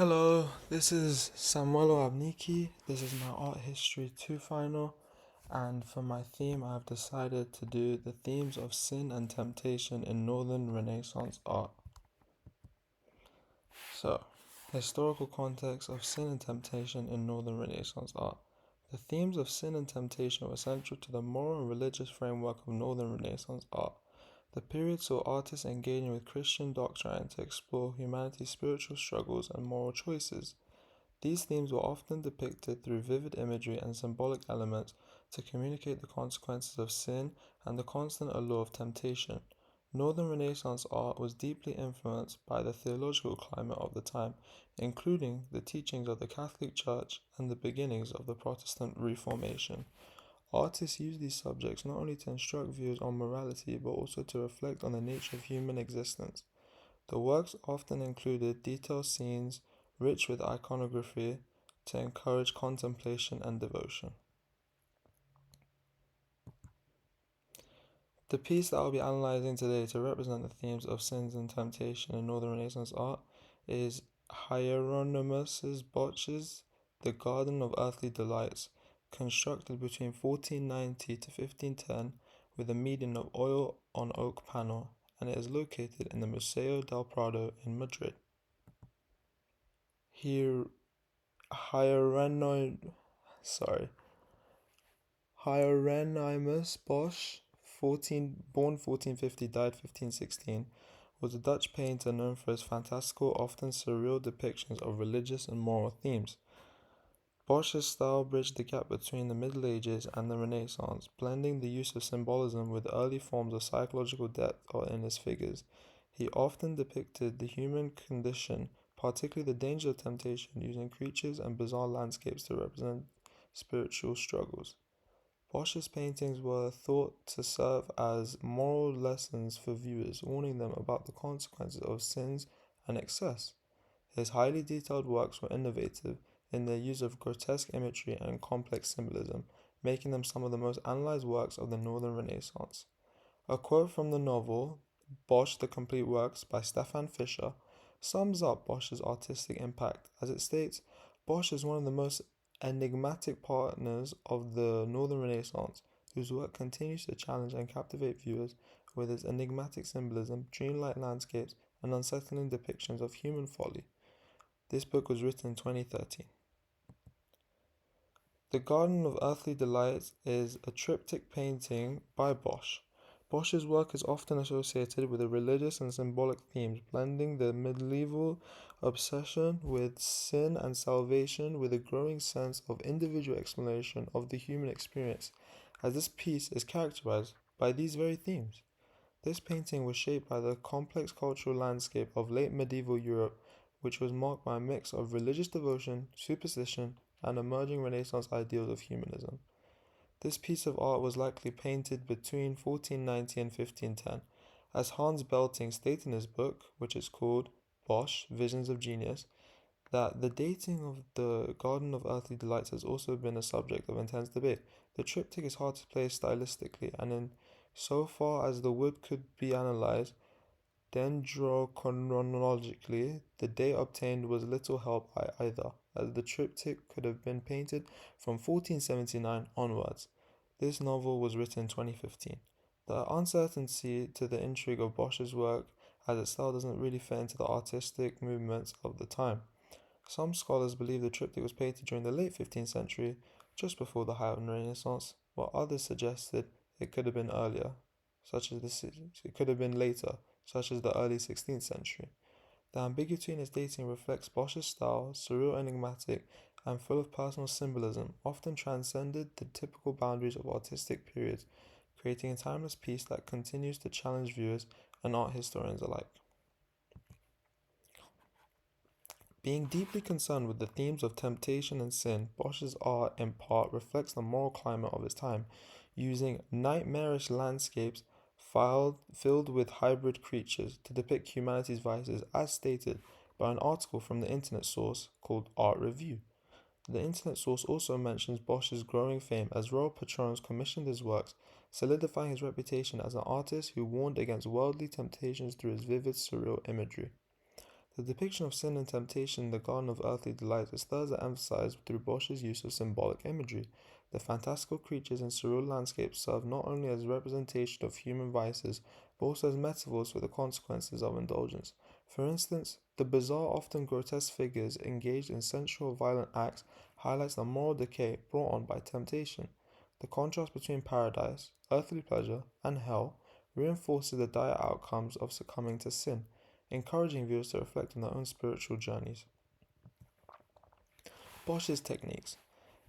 Hello, this is Samuelo Abniki. This is my Art History 2 final, and for my theme, I've decided to do the themes of sin and temptation in Northern Renaissance art. So, historical context of sin and temptation in Northern Renaissance art. The themes of sin and temptation were central to the moral and religious framework of Northern Renaissance art. The period saw artists engaging with Christian doctrine to explore humanity's spiritual struggles and moral choices. These themes were often depicted through vivid imagery and symbolic elements to communicate the consequences of sin and the constant allure of temptation. Northern Renaissance art was deeply influenced by the theological climate of the time, including the teachings of the Catholic Church and the beginnings of the Protestant Reformation. Artists used these subjects not only to instruct viewers on morality but also to reflect on the nature of human existence. The works often included detailed scenes rich with iconography to encourage contemplation and devotion. The piece that I'll be analyzing today to represent the themes of sins and temptation in Northern Renaissance art is Hieronymus Bosch's The Garden of Earthly Delights, constructed between 1490 to 1510 with a median of oil on oak panel, and it is located in the Museo del Prado in Madrid. Hieronymus Bosch, born 1450, died 1516, was a Dutch painter known for his fantastical, often surreal depictions of religious and moral themes. Bosch's style bridged the gap between the Middle Ages and the Renaissance, blending the use of symbolism with early forms of psychological depth in his figures. He often depicted the human condition, particularly the danger of temptation, using creatures and bizarre landscapes to represent spiritual struggles. Bosch's paintings were thought to serve as moral lessons for viewers, warning them about the consequences of sins and excess. His highly detailed works were innovative in their use of grotesque imagery and complex symbolism, making them some of the most analyzed works of the Northern Renaissance. A quote from the novel Bosch The Complete Works by Stefan Fischer sums up Bosch's artistic impact, as it states, Bosch is one of the most enigmatic partners of the Northern Renaissance, whose work continues to challenge and captivate viewers with its enigmatic symbolism, dreamlike landscapes, and unsettling depictions of human folly. This book was written in 2013. The Garden of Earthly Delights is a triptych painting by Bosch. Bosch's work is often associated with the religious and symbolic themes, blending the medieval obsession with sin and salvation with a growing sense of individual exploration of the human experience, as this piece is characterized by these very themes. This painting was shaped by the complex cultural landscape of late medieval Europe, which was marked by a mix of religious devotion, superstition, and emerging Renaissance ideals of humanism. This piece of art was likely painted between 1490 and 1510, as Hans Belting stated in his book, which is called Bosch, Visions of Genius, that the dating of the Garden of Earthly Delights has also been a subject of intense debate. The triptych is hard to place stylistically, and in so far as the wood could be analyzed, dendrochronologically, the date obtained was little help by either, as the triptych could have been painted from 1479 onwards. This novel was written in 2015. The uncertainty to the intrigue of Bosch's work, as its style doesn't really fit into the artistic movements of the time. Some scholars believe the triptych was painted during the late 15th century, just before the height of the Renaissance, while others suggested it could have been earlier, it could have been later, such as the early 16th century. The ambiguity in its dating reflects Bosch's style, surreal, enigmatic, and full of personal symbolism, often transcended the typical boundaries of artistic periods, creating a timeless piece that continues to challenge viewers and art historians alike. Being deeply concerned with the themes of temptation and sin, Bosch's art in part reflects the moral climate of his time, using nightmarish landscapes filled with hybrid creatures to depict humanity's vices, as stated by an article from the internet source called Art Review. The internet source also mentions Bosch's growing fame as royal patrons commissioned his works, solidifying his reputation as an artist who warned against worldly temptations through his vivid surreal imagery. The depiction of sin and temptation in the Garden of Earthly Delights is further emphasized through Bosch's use of symbolic imagery. The fantastical creatures in surreal landscapes serve not only as representation of human vices, but also as metaphors for the consequences of indulgence. For instance, the bizarre, often grotesque figures engaged in sensual or violent acts highlights the moral decay brought on by temptation. The contrast between paradise, earthly pleasure, and hell reinforces the dire outcomes of succumbing to sin, encouraging viewers to reflect on their own spiritual journeys. Bosch's techniques.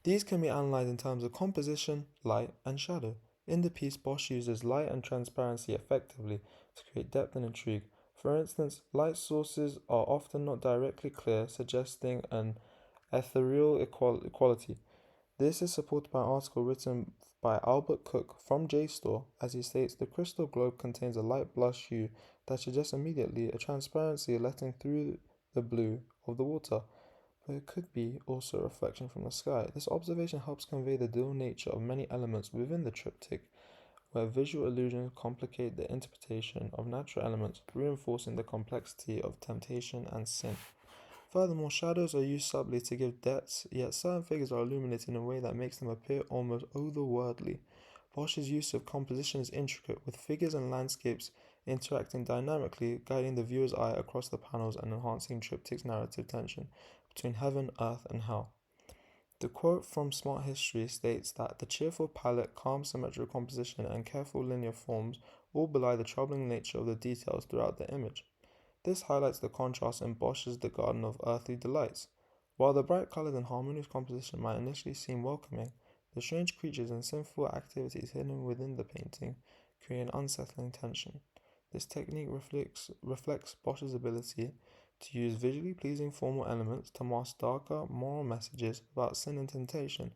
These can be analyzed in terms of composition, light, and shadow. In the piece, Bosch uses light and transparency effectively to create depth and intrigue. For instance, light sources are often not directly clear, suggesting an ethereal quality. This is supported by an article written by Albert Cook from JSTOR, as he states the crystal globe contains a light blush hue that suggests immediately a transparency letting through the blue of the water, but it could be also a reflection from the sky. This observation helps convey the dual nature of many elements within the triptych, where visual illusions complicate the interpretation of natural elements, reinforcing the complexity of temptation and sin. Furthermore, shadows are used subtly to give depth, yet certain figures are illuminated in a way that makes them appear almost otherworldly. Bosch's use of composition is intricate, with figures and landscapes interacting dynamically, guiding the viewer's eye across the panels and enhancing triptych's narrative tension between heaven, earth, and hell. The quote from Smart History states that the cheerful palette, calm symmetrical composition, and careful linear forms all belie the troubling nature of the details throughout the image. This highlights the contrast in Bosch's The Garden of Earthly Delights. While the bright colors and harmonious composition might initially seem welcoming, the strange creatures and sinful activities hidden within the painting create an unsettling tension. This technique reflects Bosch's ability to use visually pleasing formal elements to mask darker moral messages about sin and temptation.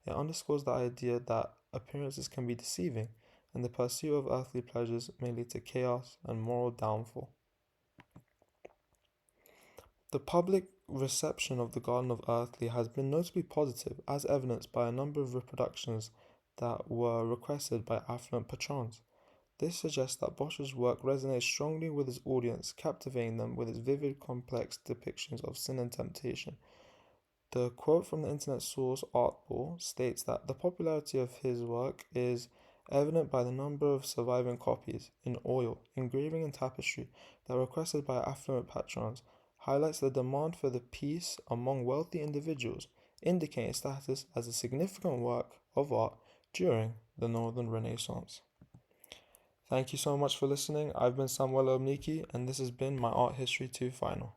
It underscores the idea that appearances can be deceiving, and the pursuit of earthly pleasures may lead to chaos and moral downfall. The public reception of the Garden of Earthly has been notably positive, as evidenced by a number of reproductions that were requested by affluent patrons. This suggests that Bosch's work resonates strongly with his audience, captivating them with its vivid, complex depictions of sin and temptation. The quote from the internet source Artball states that the popularity of his work is evident by the number of surviving copies, in oil, engraving, and tapestry, that were requested by affluent patrons, highlights the demand for the piece among wealthy individuals, indicating status as a significant work of art during the Northern Renaissance. Thank you so much for listening. I've been Samuel Omniki, and this has been my Art History 2 Final.